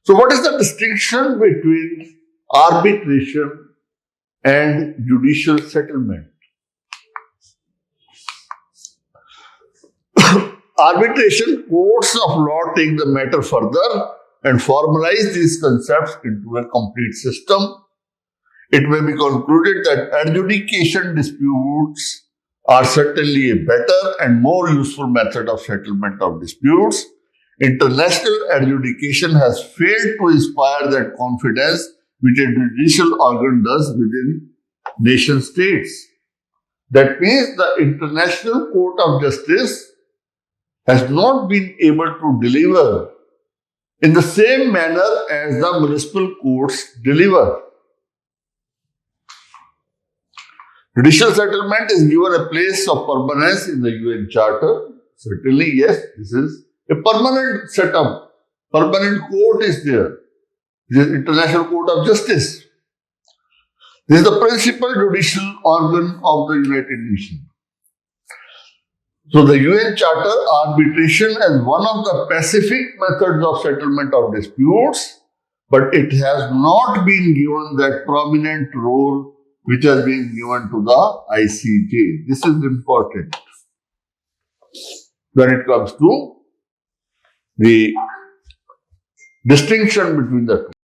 So what is the distinction between arbitration and judicial settlement? Arbitration courts of law take the matter further and formalize these concepts into a complete system. It may be concluded that adjudication disputes are certainly a better and more useful method of settlement of disputes. International adjudication has failed to inspire that confidence which a judicial organ does within nation states. That means the International Court of Justice has not been able to deliver in the same manner as the municipal courts deliver. Judicial settlement is given a place of permanence in the UN Charter. Certainly, yes, this is a permanent setup. Permanent court is there. This is International Court of Justice. This is the principal judicial organ of the United Nations. So the UN Charter arbitration is one of the pacific methods of settlement of disputes, but it has not been given that prominent role which has been given to the ICJ. This is important when it comes to the distinction between the two.